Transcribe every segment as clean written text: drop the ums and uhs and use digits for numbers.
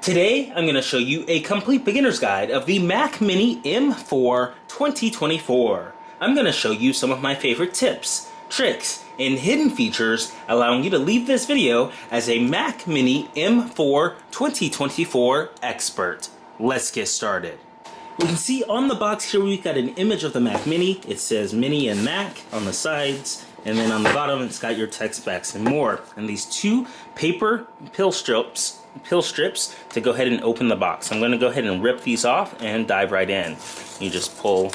Today, I'm going to show you a complete beginner's guide of the Mac Mini M4 2024. I'm going to show you some of my favorite tips, tricks, and hidden features allowing you to leave this video as a Mac Mini M4 2024 expert. Let's get started. We can see on the box here we've got an image of the Mac Mini. It says Mini and Mac on the sides, and then on the bottom it's got your tech specs and more. And these two paper pill strips to go ahead and open the box. I'm going to go ahead and rip these off and dive right in. You just pull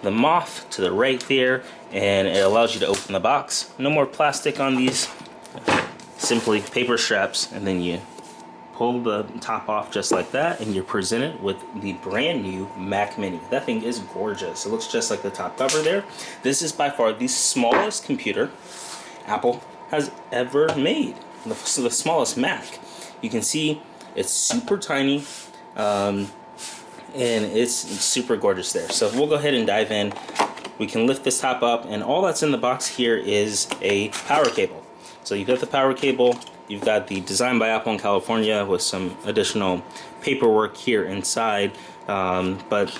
them off to the right there, and it allows you to open the box. No more plastic on these, simply paper straps, and then you pull the top off just like that, and you're presented with the brand new Mac Mini. That thing is gorgeous. It looks just like the top cover there. This is by far the smallest computer Apple has ever made. The smallest Mac. You can see it's super tiny, and it's super gorgeous there. So we'll go ahead and dive in. We can lift this top up, and all that's in the box here is a power cable. So you've got the power cable, you've got the Design by Apple in California with some additional paperwork here inside, but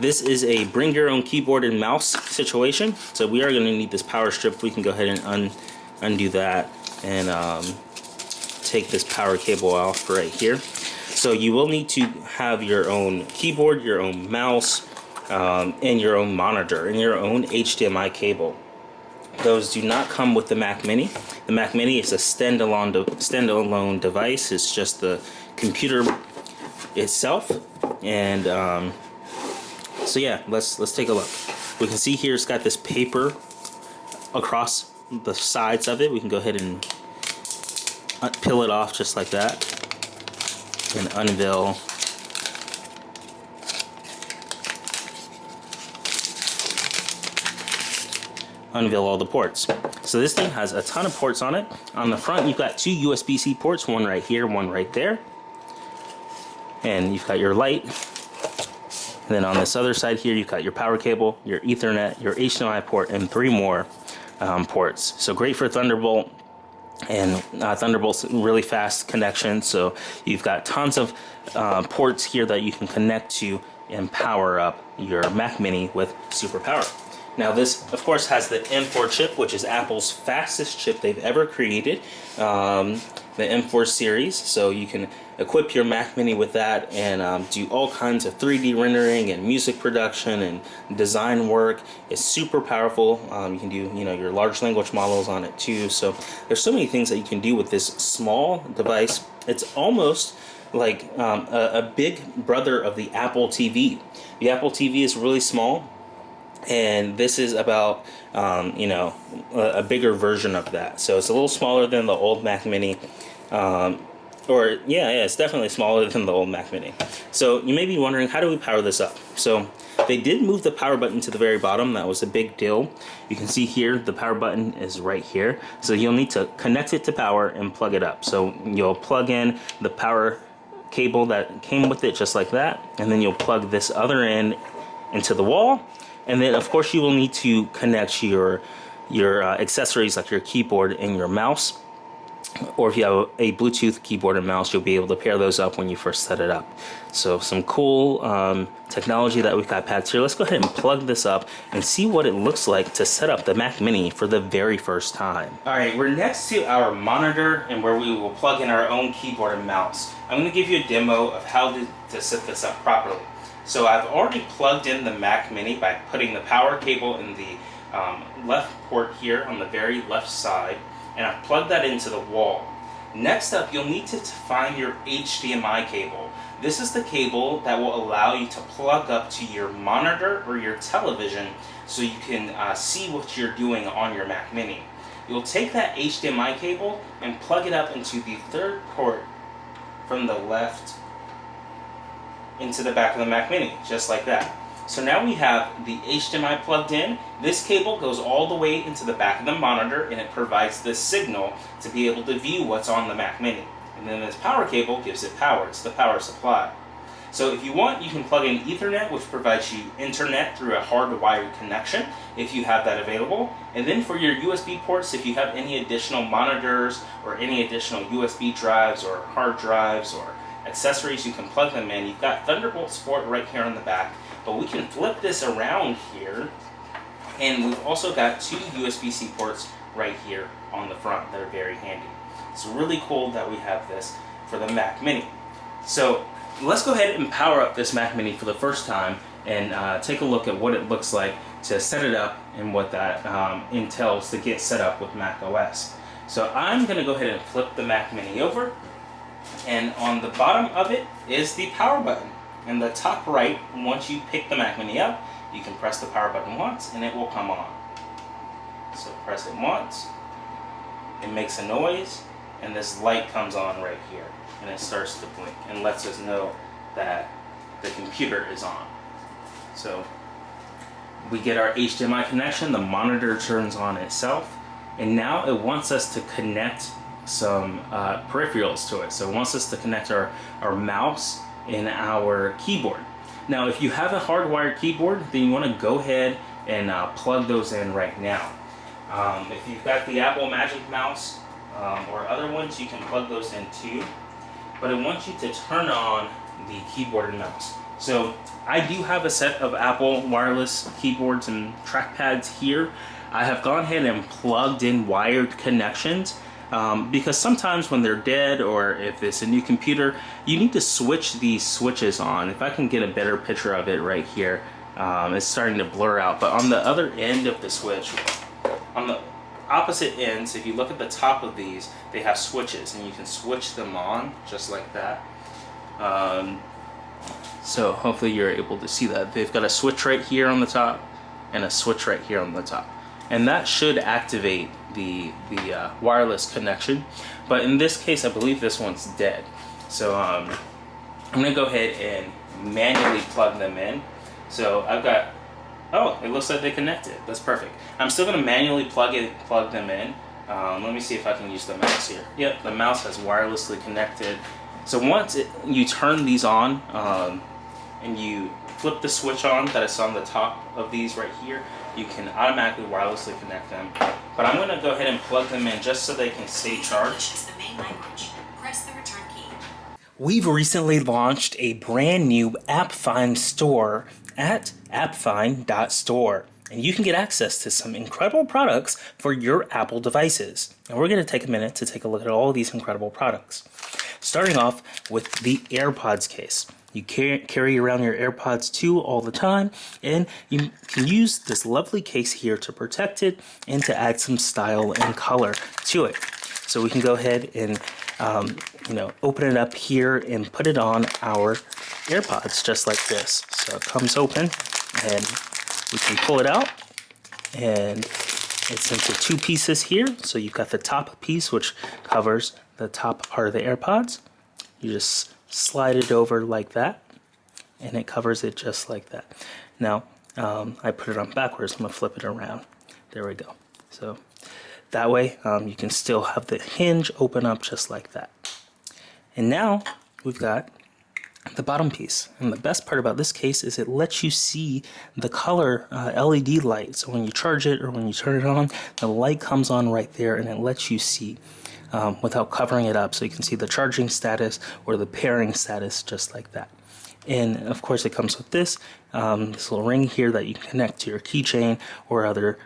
this is a bring your own keyboard and mouse situation. So we are going to need this power strip. We can go ahead and undo that and take this power cable off right here. So you will need to have your own keyboard, your own mouse, and your own monitor, and your own HDMI cable. Those do not come with the Mac Mini. The Mac Mini is a standalone device. It's just the computer itself. And so yeah, let's take a look. We can see here it's got this paper across the sides of it. We can go ahead and peel it off just like that and unveil all the ports. So this thing has a ton of ports on it. On the front you've got two USB-C ports, one right here, one right there, and you've got your light. And then on this other side here you've got your power cable, your Ethernet, your HDMI port, and three more ports. So great for Thunderbolt, and Thunderbolt's really fast connection. So you've got tons of ports here that you can connect to and power up your Mac Mini with super power. Now this, of course, has the M4 chip, which is Apple's fastest chip they've ever created, the M4 series. So you can equip your Mac Mini with that and do all kinds of 3D rendering and music production and design work. It's super powerful. You can do, your large language models on it too. So there's so many things that you can do with this small device. It's almost like a big brother of the Apple TV. The Apple TV is really small, and this is about a bigger version of that. So it's a little smaller than the old Mac Mini, it's definitely smaller than the old Mac Mini. So you may be wondering, how do we power this up? So they did move the power button to the very bottom. That was a big deal. You can see here the power button is right here, so you'll need to connect it to power and plug it up. So you'll plug in the power cable that came with it just like that, and then you'll plug this other end into the wall. And then of course you will need to connect your accessories like your keyboard and your mouse, or if you have a Bluetooth keyboard and mouse, you'll be able to pair those up when you first set it up. So some cool technology that we've got packed here. Let's go ahead and plug this up and see what it looks like to set up the Mac Mini for the very first time. Alright, we're next to our monitor, and where we will plug in our own keyboard and mouse. I'm going to give you a demo of how to set this up properly. So I've already plugged in the Mac Mini by putting the power cable in the left port here on the very left side, and I've plugged that into the wall. Next up, you'll need to find your HDMI cable. This is the cable that will allow you to plug up to your monitor or your television so you can see what you're doing on your Mac Mini. You'll take that HDMI cable and plug it up into the third port from the left into the back of the Mac Mini, just like that. So now we have the HDMI plugged in. This cable goes all the way into the back of the monitor, and it provides this signal to be able to view what's on the Mac Mini. And then this power cable gives it power. It's the power supply. So if you want, you can plug in Ethernet, which provides you internet through a hardwired connection if you have that available. And then for your USB ports, if you have any additional monitors or any additional USB drives or hard drives or accessories, you can plug them in. You've got Thunderbolt support right here on the back, but we can flip this around here, and we've also got 2 USB-C ports right here on the front that are very handy. It's really cool that we have this for the Mac Mini. So let's go ahead and power up this Mac Mini for the first time and take a look at what it looks like to set it up and what that entails to get set up with Mac OS. So I'm going to go ahead and flip the Mac Mini over, and on the bottom of it is the power button. In the top right, once you pick the Mac Mini up, you can press the power button once and it will come on. So press it once, it makes a noise, and this light comes on right here, and it starts to blink and lets us know that the computer is on. So we get our HDMI connection, the monitor turns on itself, and now it wants us to connect some peripherals to it. So it wants us to connect our mouse and our keyboard. Now if you have a hardwired keyboard, then you want to go ahead and plug those in right now. If you've got the Apple Magic Mouse or other ones, you can plug those in too. But it wants you to turn on the keyboard and mouse. So I do have a set of Apple wireless keyboards and trackpads here. I have gone ahead and plugged in wired connections because sometimes when they're dead, or if it's a new computer, you need to switch these switches on. If I can get a better picture of it right here, it's starting to blur out. But on the other end of the switch, on the opposite ends, if you look at the top of these, they have switches, and you can switch them on just like that. So hopefully you're able to see that. They've got a switch right here on the top and a switch right here on the top, and that should activate the wireless connection. But in this case, I believe this one's dead. So I'm gonna go ahead and manually plug them in. So I've got, oh, it looks like they connected. That's perfect. I'm still gonna manually plug them in. Let me see if I can use the mouse here. Yep, the mouse has wirelessly connected. So once you turn these on and you flip the switch on that is on the top of these right here, you can automatically wirelessly connect them. But I'm going to go ahead and plug them in just so they can stay charged. Press the return key. We've recently launched a brand new AppFind Store at appfind.store. And you can get access to some incredible products for your Apple devices. And we're going to take a minute to take a look at all of these incredible products. Starting off with the AirPods case. You carry around your AirPods 2 all the time, and you can use this lovely case here to protect it and to add some style and color to it. So we can go ahead and open it up here and put it on our AirPods just like this. So it comes open, and we can pull it out, and it's into 2 pieces here. So you've got the top piece, which covers the top part of the AirPods. You just slide it over like that, and it covers it just like that. Now, I put it on backwards. I'm going to flip it around. There we go. So that way, you can still have the hinge open up just like that. And now, we've got the bottom piece. And the best part about this case is it lets you see the color LED light. So when you charge it or when you turn it on, the light comes on right there, and it lets you see without covering it up, so you can see the charging status or the pairing status just like that. And of course it comes with this little ring here that you can connect to your keychain or other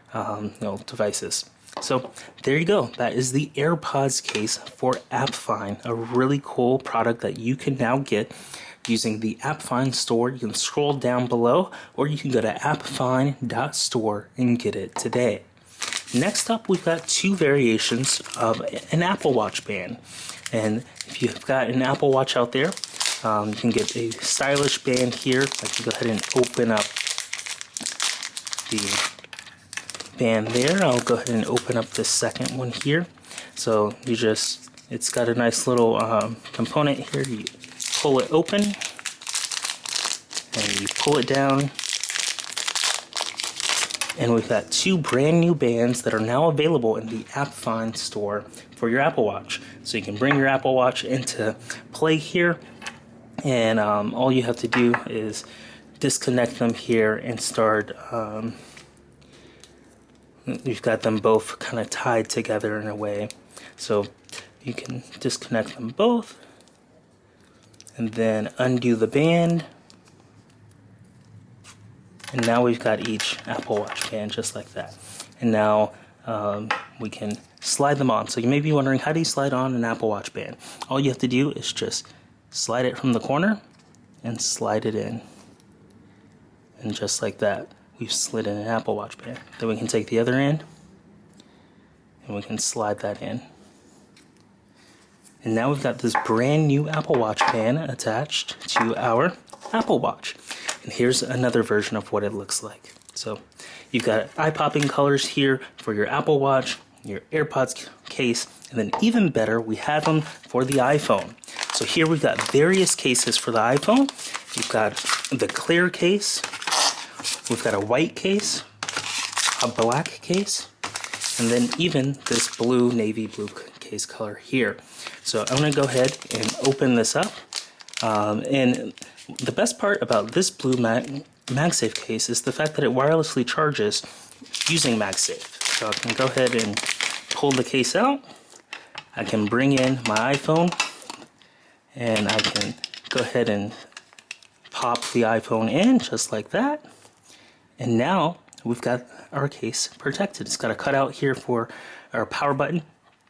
devices. So there you go. That is the AirPods case for AppFind, a really cool product that you can now get using the AppFind Store. You can scroll down below, or you can go to appfind.store and get it today. Next up, we've got 2 variations of an Apple Watch band. And if you've got an Apple Watch out there, you can get a stylish band here. I can go ahead and open up the band there. I'll go ahead and open up the second one here. So it's got a nice little component here. You pull it open, and you pull it down. And we've got 2 brand new bands that are now available in the AppFind Store for your Apple Watch. So you can bring your Apple Watch into play here, and all you have to do is disconnect them here and start. You've got them both kind of tied together in a way. So you can disconnect them both, and then undo the band. And now we've got each Apple Watch band just like that. And now we can slide them on. So you may be wondering, how do you slide on an Apple Watch band? All you have to do is just slide it from the corner and slide it in. And just like that, we've slid in an Apple Watch band. Then we can take the other end and we can slide that in. And now we've got this brand new Apple Watch band attached to our Apple Watch. And here's another version of what it looks like. So you've got eye-popping colors here for your Apple Watch, your AirPods case, and then even better, we have them for the iPhone. So here we've got various cases for the iPhone. We've got the clear case, we've got a white case, a black case, and then even this blue, navy blue case color here. So I'm going to go ahead and open this up. And the best part about this blue MagSafe case is the fact that it wirelessly charges using MagSafe. So I can go ahead and pull the case out. I can bring in my iPhone and I can go ahead and pop the iPhone in just like that. And now we've got our case protected. It's got a cutout here for our power button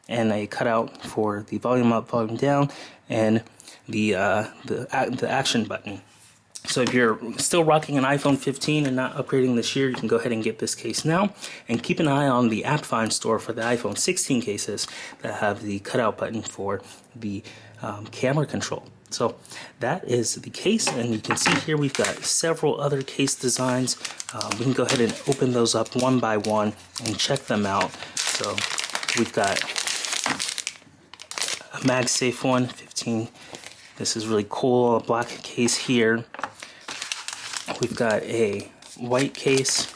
and a cutout for the volume up, volume down, and the action button. So if you're still rocking an iPhone 15 and not upgrading this year, you can go ahead and get this case now. And keep an eye on the AppFind Store for the iPhone 16 cases that have the cutout button for the camera control. So that is the case, and you can see here we've got several other case designs. We can go ahead and open those up one by one and check them out. So we've got a MagSafe one, 15. This is really cool, a black case here. We've got a white case.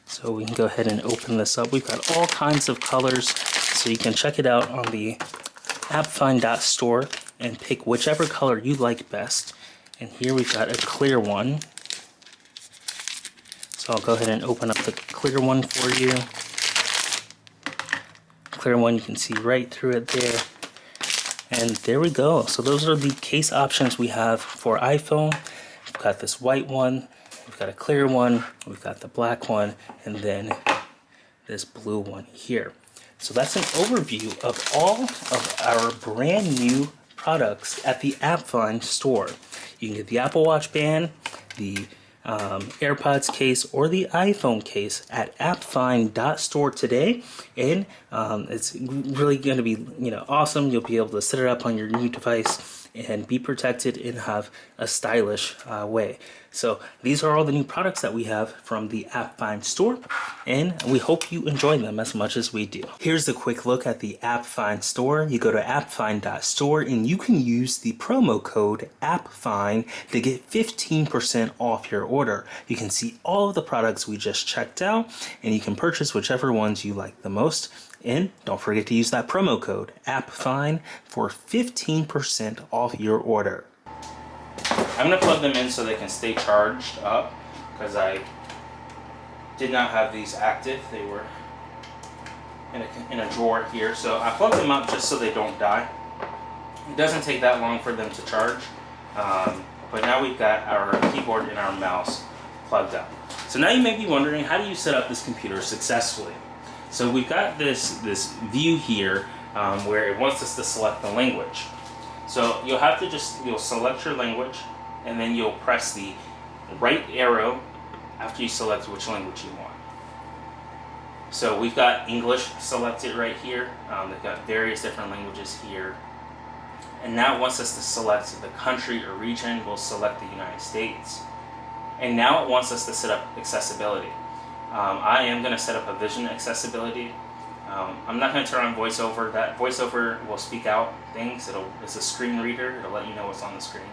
So we can go ahead and open this up. We've got all kinds of colors, so you can check it out on the AppFind.store and pick whichever color you like best. And here we've got a clear one. So I'll go ahead and open up the clear one for you. Clear one, you can see right through it there. And there we go. So those are the case options we have for iPhone. We've got this white one, we've got a clear one, we've got the black one, and then this blue one here. So that's an overview of all of our brand new products at the AppFind Store. You can get the Apple Watch band, the AirPods case, or the iPhone case at appfind.store today, and it's really going to be awesome. You'll be able to set it up on your new device and be protected and have a stylish way. So these are all the new products that we have from the AppFind Store, and we hope you enjoy them as much as we do. Here's a quick look at the AppFind Store. You go to appfind.store and you can use the promo code AppFind to get 15% off your order. You can see all of the products we just checked out, and you can purchase whichever ones you like the most. And don't forget to use that promo code AppFind for 15% off your order. I'm going to plug them in so they can stay charged up, because I did not have these active. They were in a drawer here, so I plugged them up just so they don't die. It doesn't take that long for them to charge, but now we've got our keyboard and our mouse plugged up. So now you may be wondering, how do you set up this computer successfully? So we've got this view here where it wants us to select the language. So you'll have to you'll select your language, and then you'll press the right arrow after you select which language you want. So we've got English selected right here. They've got various different languages here. And now it wants us to select the country or region. We'll select the United States. And now it wants us to set up accessibility. I am going to set up a vision accessibility. I'm not going to turn on voiceover. That voiceover will speak out things. It's a screen reader. It'll let you know what's on the screen.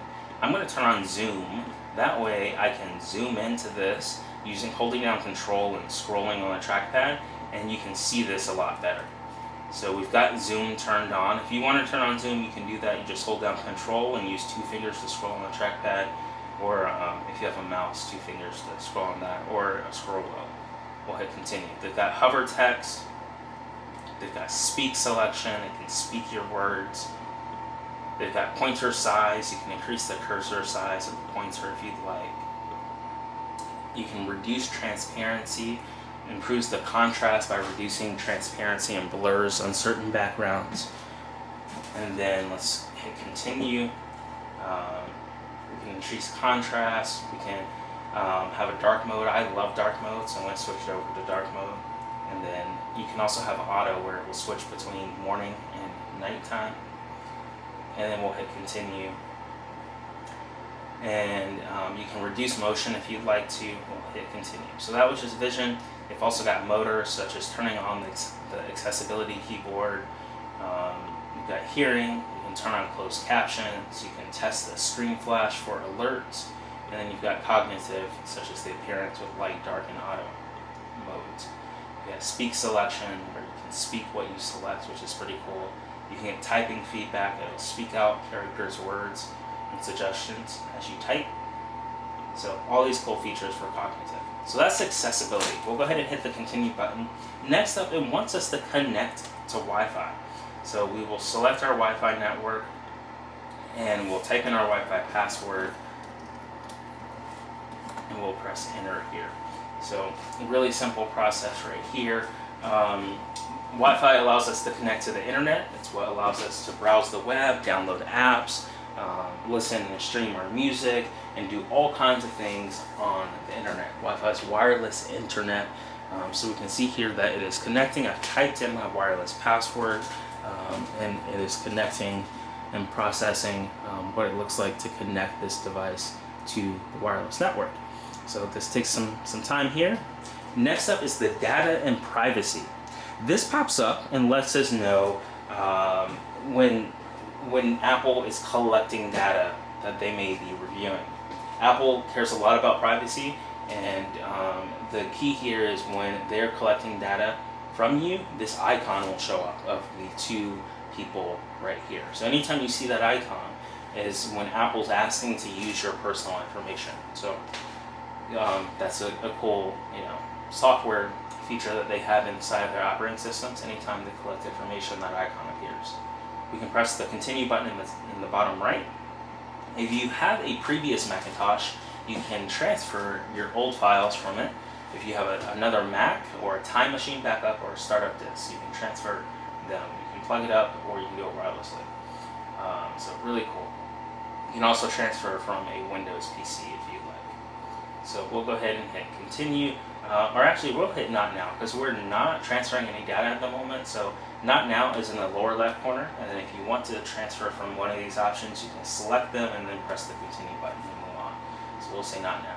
I'm going to turn on zoom. That way I can zoom into this using holding down control and scrolling on the trackpad, and you can see this a lot better. So we've got zoom turned on. If you want to turn on zoom, you can do that. You just hold down control and use 2 fingers to scroll on the trackpad, or if you have a mouse, 2 fingers to scroll on that, or a scroll wheel. We'll hit continue. They've got hover text. They've got speak selection. It can speak your words. They've got pointer size. You can increase the cursor size of the pointer if you'd like. You can reduce transparency, improves the contrast by reducing transparency and blurs on certain backgrounds. And then let's hit continue. We can increase contrast. We can have a dark mode. I love dark mode, so I'm going to switch it over to dark mode. And then you can also have auto where it will switch between morning and nighttime. And then we'll hit continue. And you can reduce motion if you'd like to. We'll hit continue. So that was just vision. They've also got motors such as turning on the accessibility keyboard. You've got hearing. You can turn on closed captions. You can test the screen flash for alerts. And then you've got cognitive, such as the appearance with light, dark, and auto modes. You got speak selection, where you can speak what you select, which is pretty cool. You can get typing feedback. It'll speak out characters, words, and suggestions as you type. So all these cool features for cognitive. So that's accessibility. We'll go ahead and hit the continue button. Next up, it wants us to connect to Wi-Fi. So we will select our Wi-Fi network and we'll type in our Wi-Fi password and we'll press enter here. So a really simple process right here. Wi-Fi allows us to connect to the internet. It's what allows us to browse the web, download apps, listen and stream our music, and do all kinds of things on the internet. Wi-Fi is wireless internet. So we can see here that it is connecting. I've typed in my wireless password and it is connecting and processing what it looks like to connect this device to the wireless network. So this takes some time here. Next up is the data and privacy. This pops up and lets us know when Apple is collecting data that they may be reviewing. Apple cares a lot about privacy, and the key here is when they're collecting data from you, this icon will show up of the two people right here. So anytime you see that icon is when Apple's asking to use your personal information. So that's a cool, software feature that they have inside of their operating systems. Anytime they collect information, that icon appears. We can press the continue button in the bottom right. If you have a previous Macintosh, you can transfer your old files from it. If you have another Mac or a Time Machine backup or a startup disk, you can transfer them. You can plug it up or you can do it wirelessly. So really cool. You can also transfer from a Windows PC if you'd like. So we'll go ahead and hit continue. Or actually we'll hit not now because we're not transferring any data at the moment. So not now is in the lower left corner, and then if you want to transfer from one of these options, you can select them and then press the continue button and move on. So we'll say not now.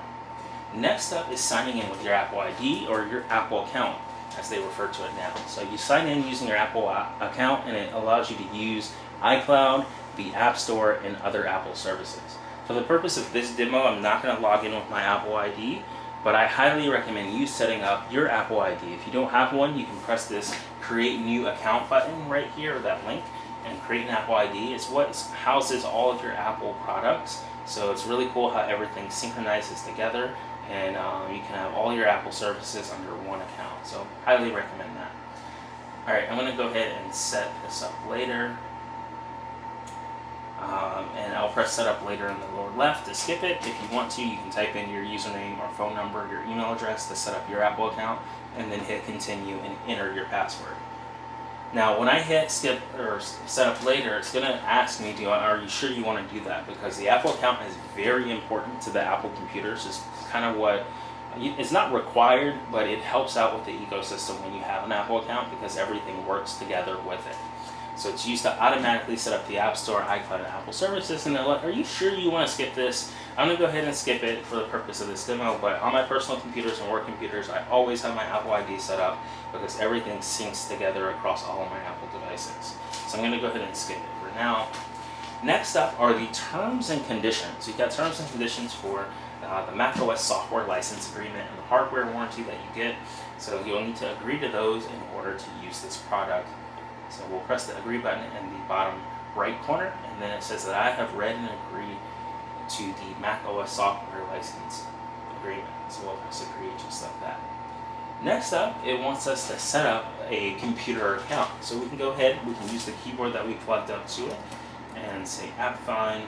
Next up is signing in with your Apple ID or your Apple account, as they refer to it now. So you sign in using your Apple account and it allows you to use iCloud, the App Store, and other Apple services. For the purpose of this demo, I'm not going to log in with my Apple ID, but I highly recommend you setting up your Apple ID. If you don't have one, you can press this create new account button right here, or that link, and create an Apple ID. It's what houses all of your Apple products. So it's really cool how everything synchronizes together, and you can have all your Apple services under one account. So highly recommend that. Alright, I'm going to go ahead and set this up later. And I'll press set up later in the lower left to skip it. If you want to, you can type in your username or phone number, your email address to set up your Apple account, and then hit continue and enter your password. Now when I hit skip or set up later, it's going to ask me, are you sure you want to do that? Because the Apple account is very important to the Apple computers. It's kind of what, it's not required, but it helps out with the ecosystem when you have an Apple account because everything works together with it. So it's used to automatically set up the App Store, iCloud, and Apple services, and they're like, are you sure you want to skip this? I'm going to go ahead and skip it for the purpose of this demo, but on my personal computers and work computers, I always have my Apple ID set up because everything syncs together across all of my Apple devices. So I'm going to go ahead and skip it for now. Next up are the terms and conditions. You've got terms and conditions for the macOS software license agreement and the hardware warranty that you get. So you'll need to agree to those in order to use this product. So we'll press the agree button in the bottom right corner, and then it says that I have read and agreed to the macOS software license agreement. So we'll press agree just like that. Next up, it wants us to set up a computer account. So we can go ahead, we can use the keyboard that we plugged up to it, and say AppFind,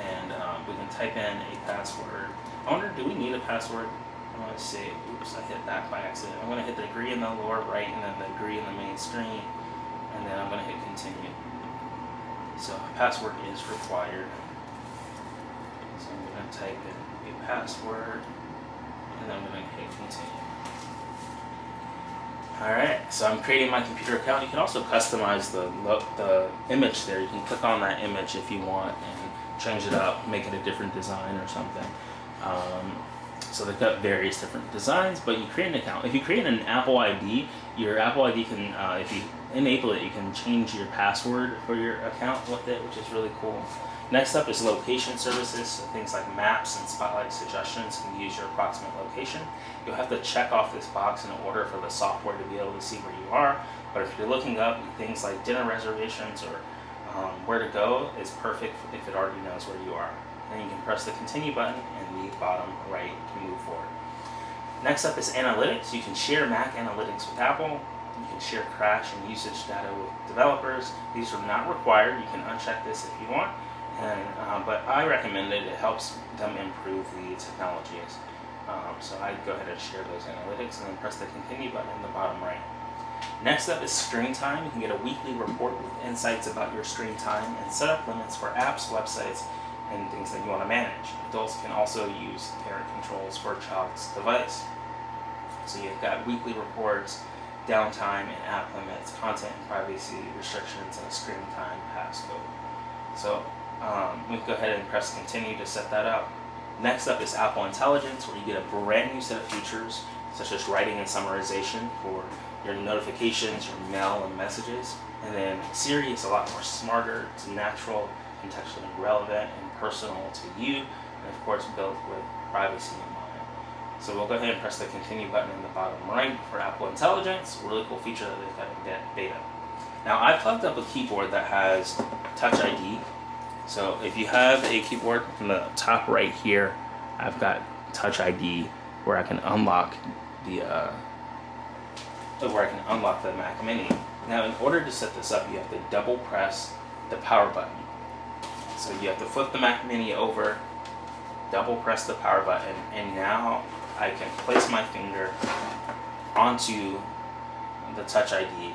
and we can type in a password. I wonder, do we need a password? I'm going to say, oops, I hit that by accident. I'm going to hit the agree in the lower right and then the agree in the main screen, and then I'm going to hit continue. So a password is required. So I'm going to type in a password, and then I'm going to hit continue. Alright, so I'm creating my computer account. You can also customize the image there. You can click on that image if you want and change it up, make it a different design or something. So they've got various different designs, but you create an account. If you create an Apple ID, your Apple ID can, if you enable it, you can change your password for your account with it, which is really cool. Next up is location services, so things like maps and spotlight suggestions can use your approximate location. You'll have to check off this box in order for the software to be able to see where you are, but if you're looking up things like dinner reservations or where to go, it's perfect if it already knows where you are. Then you can press the continue button in the bottom right to move forward. Next up is analytics. You can share Mac analytics with Apple. You can share crash and usage data with developers. These are not required. You can uncheck this if you want, but I recommend it. It helps them improve the technologies. So I go ahead and share those analytics and then press the continue button in the bottom right. Next up is screen time. You can get a weekly report with insights about your screen time and set up limits for apps, websites, and things that you want to manage. Adults can also use parent controls for a child's device. So you've got weekly reports, downtime and app limits, content and privacy restrictions, and a screen time passcode. So we can go ahead and press continue to set that up. Next up is Apple Intelligence, where you get a brand new set of features such as writing and summarization for your notifications, your mail and messages. And then Siri is a lot more smarter, it's natural, contextually relevant, and personal to you, and of course built with privacy in mind. So we'll go ahead and press the continue button in the bottom right for Apple Intelligence, a really cool feature that they've got in beta. Now I plugged up a keyboard that has Touch ID. So if you have a keyboard in the top right here, I've got Touch ID where I can unlock the Mac Mini. Now in order to set this up, you have to double press the power button. So you have to flip the Mac Mini over, double press the power button, and now I can place my finger onto the Touch ID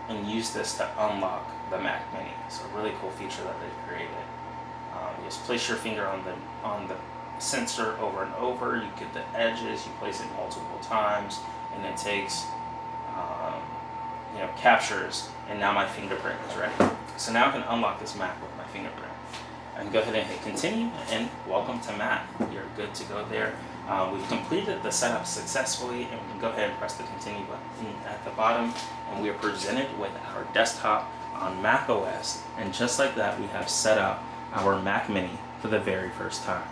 and use this to unlock the Mac Mini. So a really cool feature that they've created. You just place your finger on the sensor over and over. You get the edges. You place it multiple times, and it takes captures. And now my fingerprint is ready. So now I can unlock this Mac with my fingerprint. I can go ahead and hit continue, and welcome to Mac. You're good to go there. We've completed the setup successfully, and we can go ahead and press the continue button at the bottom, and we are presented with our desktop on Mac OS, and just like that, we have set up our Mac Mini for the very first time.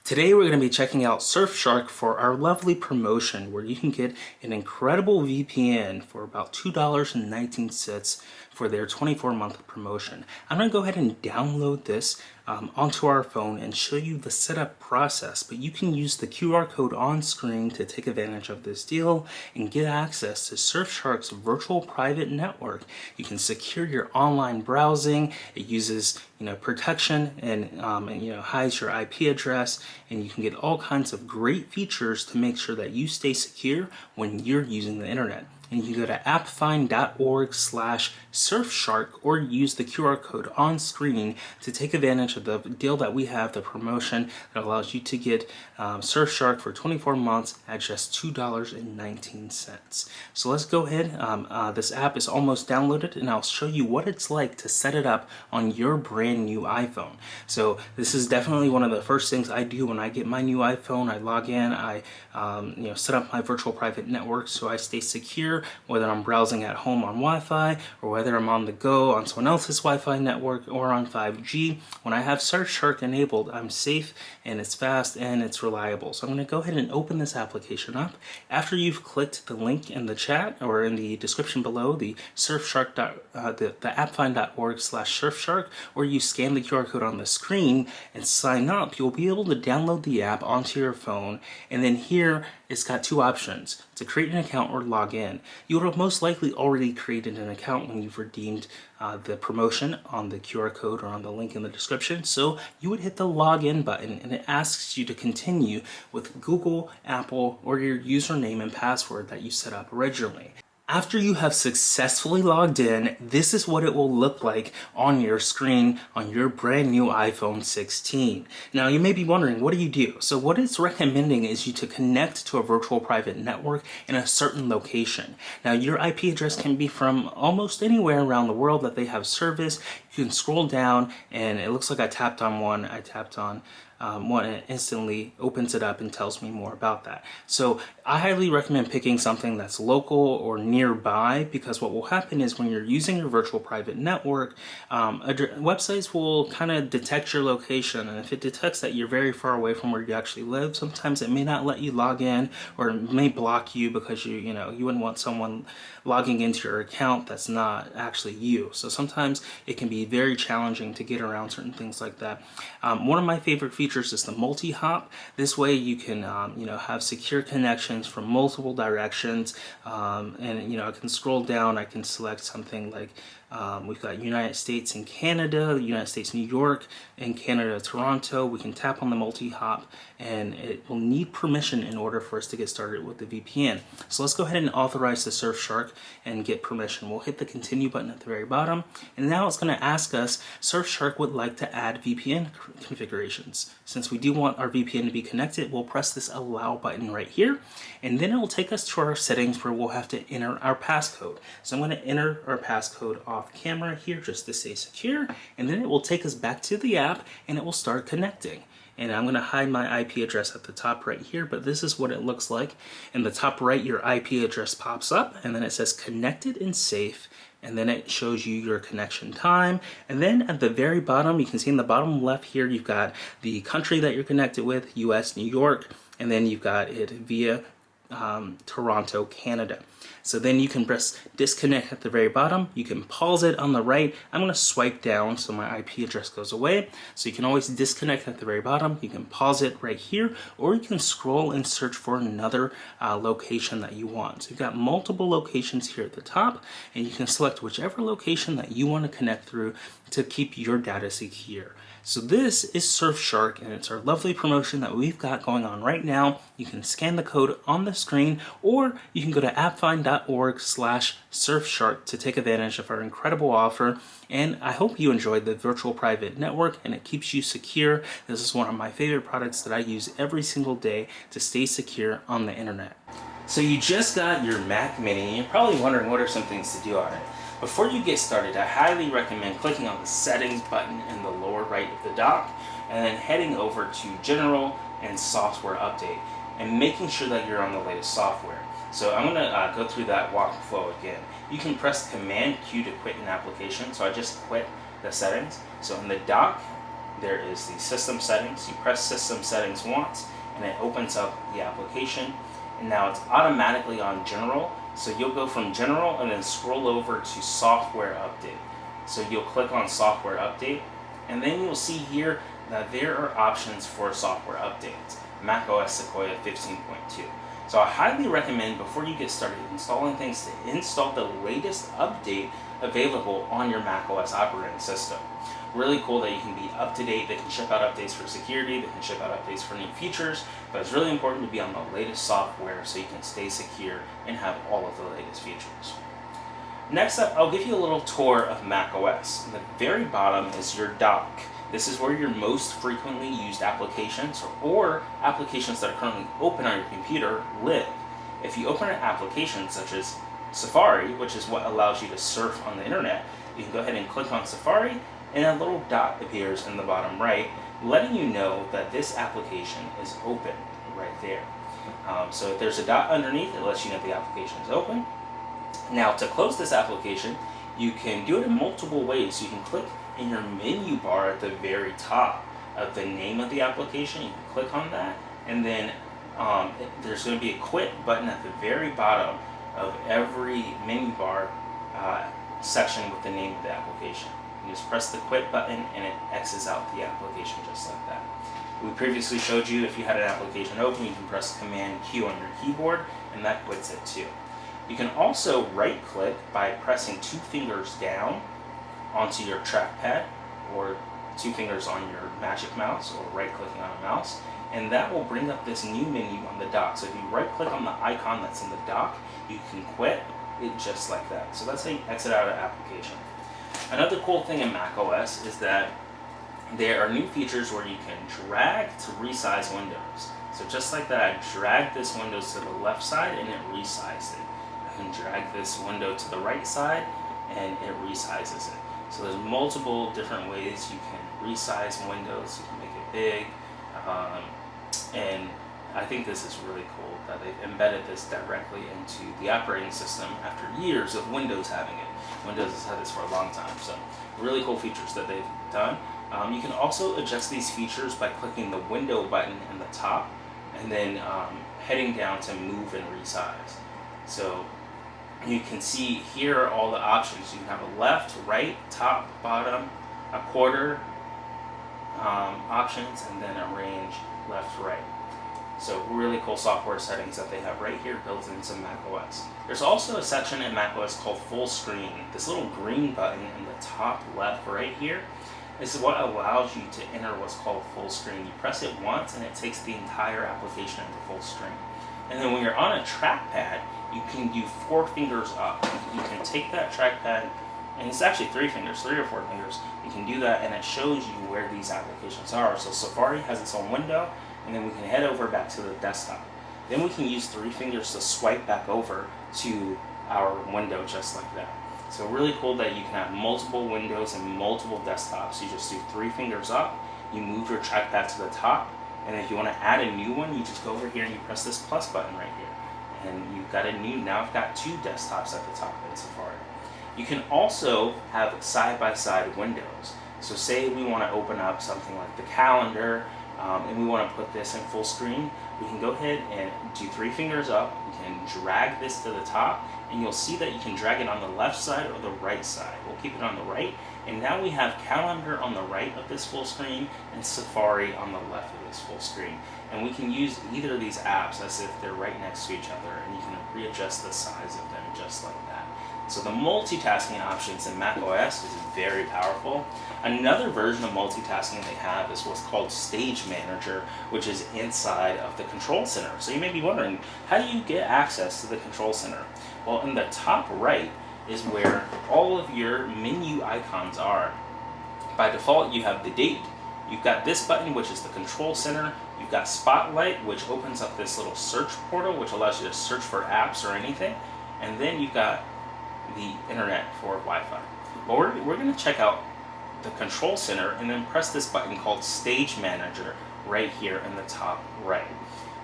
Today we're going to be checking out Surfshark for our lovely promotion where you can get an incredible VPN for about $2.19 for their 24-month promotion. I'm going to go ahead and download this onto our phone and show you the setup process, but you can use the QR code on screen to take advantage of this deal and get access to Surfshark's virtual private network. You can secure your online browsing. It uses protection and hides your IP address, and you can get all kinds of great features to make sure that you stay secure when you're using the internet. And you can go to appfind.org/Surfshark or use the QR code on screen to take advantage of the deal that we have, the promotion that allows you to get Surfshark for 24 months at just $2.19. So let's go ahead. This app is almost downloaded, and I'll show you what it's like to set it up on your brand new iPhone. So this is definitely one of the first things I do when I get my new iPhone. I log in, I set up my virtual private network so I stay secure, whether I'm browsing at home on Wi-Fi or whether I'm on the go on someone else's Wi-Fi network or on 5G. When I have Surfshark enabled, I'm safe and it's fast and it's reliable. So I'm going to go ahead and open this application up. After you've clicked the link in the chat or in the description below, the Surfshark, the appfind.org/Surfshark, or you scan the QR code on the screen and sign up, you'll be able to download the app onto your phone, and then here it's got two options: to create an account or log in. You would have most likely already created an account when you've redeemed the promotion on the QR code or on the link in the description. So you would hit the login button and it asks you to continue with Google, Apple, or your username and password that you set up originally. After you have successfully logged in, this is what it will look like on your screen on your brand new iPhone 16. Now you may be wondering, what do you do? So what it's recommending is you to connect to a virtual private network in a certain location. Now your IP address can be from almost anywhere around the world that they have service. You can scroll down and it looks like I tapped on one. I tapped on one, and it instantly opens it up and tells me more about that. So I highly recommend picking something that's local or nearby, because what will happen is when you're using your virtual private network, websites will kind of detect your location, and if it detects that you're very far away from where you actually live, sometimes it may not let you log in, or it may block you because you wouldn't want someone logging into your account that's not actually you. So sometimes it can be very challenging to get around certain things like that. One of my favorite features is the multi-hop. This way you can have secure connections from multiple directions, and I can scroll down. I can select something like we've got United States and Canada, United States, New York, and Canada, Toronto. We can tap on the multi-hop, and it will need permission in order for us to get started with the VPN. So let's go ahead and authorize the Surfshark and get permission. We'll hit the continue button at the very bottom, and now it's going to ask us, Surfshark would like to add VPN configurations. Since we do want our VPN to be connected, we'll press this allow button right here, and then it will take us to our settings where we'll have to enter our passcode. So I'm going to enter our passcode off camera here just to stay secure, and then it will take us back to the app and it will start connecting. And I'm going to hide my IP address at the top right here, but this is what it looks like. In the top right, your IP address pops up, and then it says connected and safe, and then it shows you your connection time. And then at the very bottom, you can see in the bottom left here, you've got the country that you're connected with, US, New York, and then you've got it via Toronto, Canada. So then you can press disconnect at the very bottom. You can pause it on the right. I'm going to swipe down so my IP address goes away. So you can always disconnect at the very bottom. You can pause it right here, or you can scroll and search for another location that you want. So you've got multiple locations here at the top, and you can select whichever location that you want to connect through to keep your data secure. So this is Surfshark, and it's our lovely promotion that we've got going on right now. You can scan the code on the screen, or you can go to appfind.org/Surfshark to take advantage of our incredible offer. And I hope you enjoyed the virtual private network and it keeps you secure. This is one of my favorite products that I use every single day to stay secure on the internet. So you just got your Mac Mini, and you're probably wondering what are some things to do on it. Before you get started, I highly recommend clicking on the settings button in the lower right of the dock, and then heading over to General and Software Update, and making sure that you're on the latest software. So I'm going to go through that workflow again. You can press Command Q to quit an application, so I just quit the settings. So in the dock, there is the System Settings. You press System Settings once, and it opens up the application, and now it's automatically on General. So you'll go from General and then scroll over to Software Update. So you'll click on Software Update, and then you'll see here that there are options for software updates. macOS Sequoia 15.2. So I highly recommend, before you get started installing things, to install the latest update available on your macOS operating system. Really cool that you can be up to date. They can ship out updates for security, they can ship out updates for new features, but it's really important to be on the latest software so you can stay secure and have all of the latest features. Next up, I'll give you a little tour of macOS. At the very bottom is your dock. This is where your most frequently used applications or applications that are currently open on your computer live. If you open an application such as Safari, which is what allows you to surf on the internet, you can go ahead and click on Safari, and a little dot appears in the bottom right, letting you know that this application is open right there. So if there's a dot underneath, it lets you know the application is open. Now, to close this application, you can do it in multiple ways. You can click in your menu bar at the very top of the name of the application. You can click on that, and then there's going to be a quit button at the very bottom of every menu bar section with the name of the application. You just press the quit button and it X's out the application just like that. We previously showed you if you had an application open, you can press Command Q on your keyboard, and that quits it too. You can also right-click by pressing 2 fingers down onto your trackpad, or 2 fingers on your magic mouse, or right-clicking on a mouse, and that will bring up this new menu on the dock. So if you right-click on the icon that's in the dock, you can quit it just like that. So that's how you exit out of the application. Another cool thing in macOS is that there are new features where you can drag to resize windows. So just like that, I dragged this window to the left side and it resized it. I can drag this window to the right side and it resizes it. So there's multiple different ways you can resize windows. You can make it big, and I think this is really cool that they've embedded this directly into the operating system after years of Windows having it. Windows has had this for a long time, so really cool features that they've done. You can also adjust these features by clicking the window button in the top and then heading down to move and resize. So you can see here are all the options. You can have a left, right, top, bottom, a quarter options, and then arrange left, right. So really cool software settings that they have right here built into macOS. There's also a section in macOS called full screen. This little green button in the top left right here is what allows you to enter what's called full screen. You press it once and it takes the entire application into full screen. And then when you're on a trackpad, you can do 4 fingers up. You can take that trackpad, and it's actually 3 fingers, 3 or 4 fingers. You can do that and it shows you where these applications are. So Safari has its own window, and then we can head over back to the desktop. Then we can use 3 fingers to swipe back over to our window just like that. So really cool that you can have multiple windows and multiple desktops. You just do 3 fingers up, you move your trackpad to the top, and if you want to add a new one, you just go over here and you press this plus button right here. And you've got a new, now I've got 2 desktops at the top in Safari. You can also have side-by-side windows. So say we want to open up something like the calendar, and we want to put this in full screen, we can go ahead and do 3 fingers up, we can drag this to the top, and you'll see that you can drag it on the left side or the right side. We'll keep it on the right, and now we have calendar on the right of this full screen and Safari on the left of this full screen. And we can use either of these apps as if they're right next to each other, and you can readjust the size of them just like that. So the multitasking options in macOS is very powerful. Another version of multitasking they have is what's called Stage Manager, which is inside of the Control Center. So you may be wondering, how do you get access to the Control Center? Well, in the top right is where all of your menu icons are. By default, you have the date. You've got this button, which is the Control Center. You've got Spotlight, which opens up this little search portal, which allows you to search for apps or anything. And then you've got the internet for Wi-Fi. Well, we're going to check out the Control Center and then press this button called Stage Manager right here in the top right.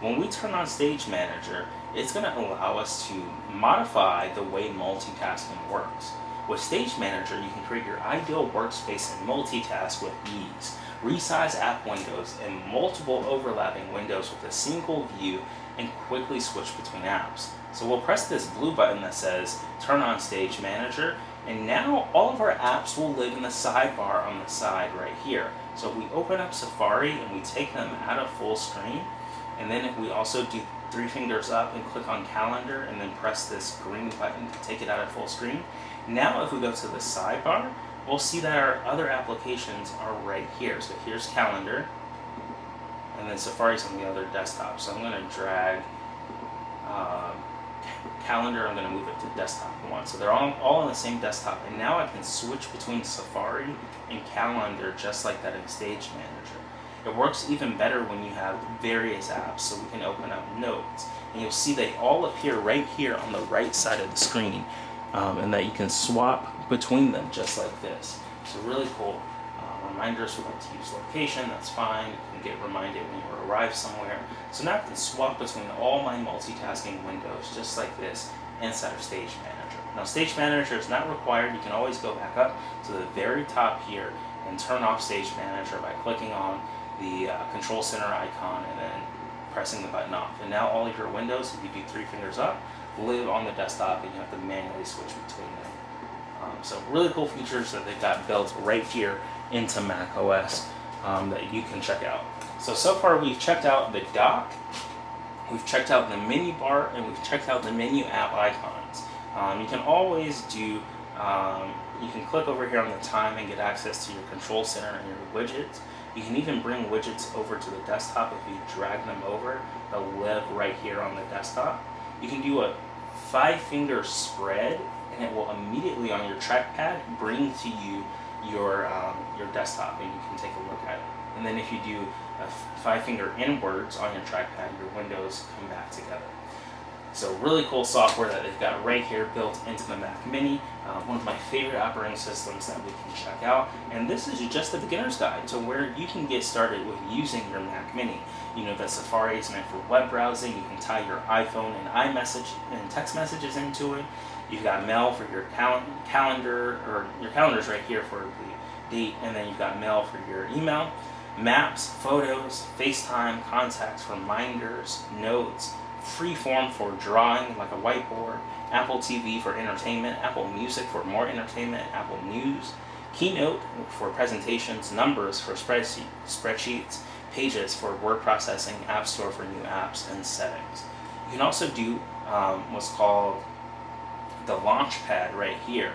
When we turn on Stage Manager, it's going to allow us to modify the way multitasking works. With Stage Manager, you can create your ideal workspace and multitask with ease. Resize app windows and multiple overlapping windows with a single view and quickly switch between apps. So we'll press this blue button that says Turn on Stage Manager, and now all of our apps will live in the sidebar on the side right here. So if we open up Safari and we take them out of full screen, and then if we also do 3 fingers up and click on Calendar and then press this green button to take it out of full screen, now if we go to the sidebar, we'll see that our other applications are right here. So here's Calendar, and then Safari's on the other desktop. So I'm going to drag Calendar, I'm going to move it to desktop 1. So they're all on the same desktop, and now I can switch between Safari and Calendar just like that in Stage Manager. It works even better when you have various apps, so we can open up Notes, and you'll see they all appear right here on the right side of the screen, and that you can swap between them just like this. So really cool. Reminders, we like to use location, that's fine. You can get reminded when you arrive somewhere. So now I can swap between all my multitasking windows just like this inside of Stage Manager. Now Stage Manager is not required. You can always go back up to the very top here and turn off Stage Manager by clicking on the Control Center icon and then pressing the button off. And now all of your windows, if you do 3 fingers up, live on the desktop, and you have to manually switch between them. So really cool features that they've got built right here into macOS. that you can check out. So far we've checked out the dock, we've checked out the menu bar, and we've checked out the menu app icons. You can always do, you can click over here on the time and get access to your control center and your widgets. You can even bring widgets over to the desktop if you drag them over. They'll live right here on the desktop. You can do a 5-finger spread, and it will immediately on your trackpad bring to you your desktop, and you can take a look at it. And then if you do a 5-finger inwards on your trackpad, your windows come back together. So really cool software that they've got right here built into the Mac Mini. One of my favorite operating systems that we can check out. And this is just a beginner's guide to where you can get started with using your Mac Mini. You know that Safari is meant for web browsing. You can tie your iPhone and iMessage and text messages into it. You've got mail for your calendar, or your calendar's right here for the date, and then you've got mail for your email. Maps, photos, FaceTime, contacts, reminders, notes, Freeform for drawing like a whiteboard, Apple TV for entertainment, Apple Music for more entertainment, Apple News, Keynote for presentations, Numbers for spreadsheets, Pages for word processing, App Store for new apps and settings. You can also do what's called the Launchpad right here,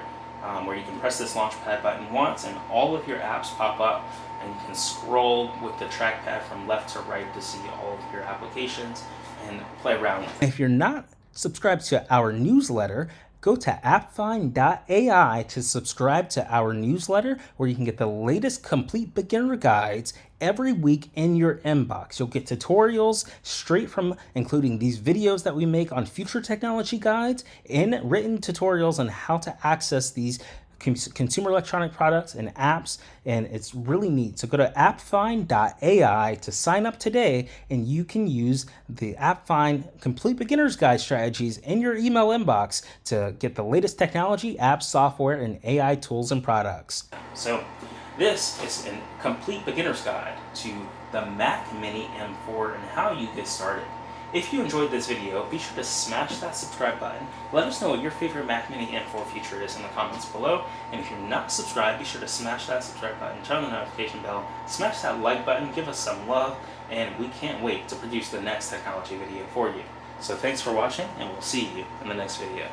where you can press this Launchpad button once and all of your apps pop up, and you can scroll with the trackpad from left to right to see all of your applications and play around with it. If you're not subscribed to our newsletter, go to appfind.ai to subscribe to our newsletter, where you can get the latest complete beginner guides every week in your inbox. You'll get tutorials straight from, including these videos that we make on future technology guides, and written tutorials on how to access these consumer electronic products and apps, and it's really neat. So go to appfind.ai to sign up today, and you can use the AppFind Complete Beginner's Guide strategies in your email inbox to get the latest technology, apps, software, and AI tools and products. So this is a complete beginner's guide to the Mac Mini M4 and how you get started. If you enjoyed this video, be sure to smash that subscribe button. Let us know what your favorite Mac Mini M4 feature is in the comments below. And if you're not subscribed, be sure to smash that subscribe button, turn on the notification bell, smash that like button, give us some love, and we can't wait to produce the next technology video for you. So thanks for watching, and we'll see you in the next video.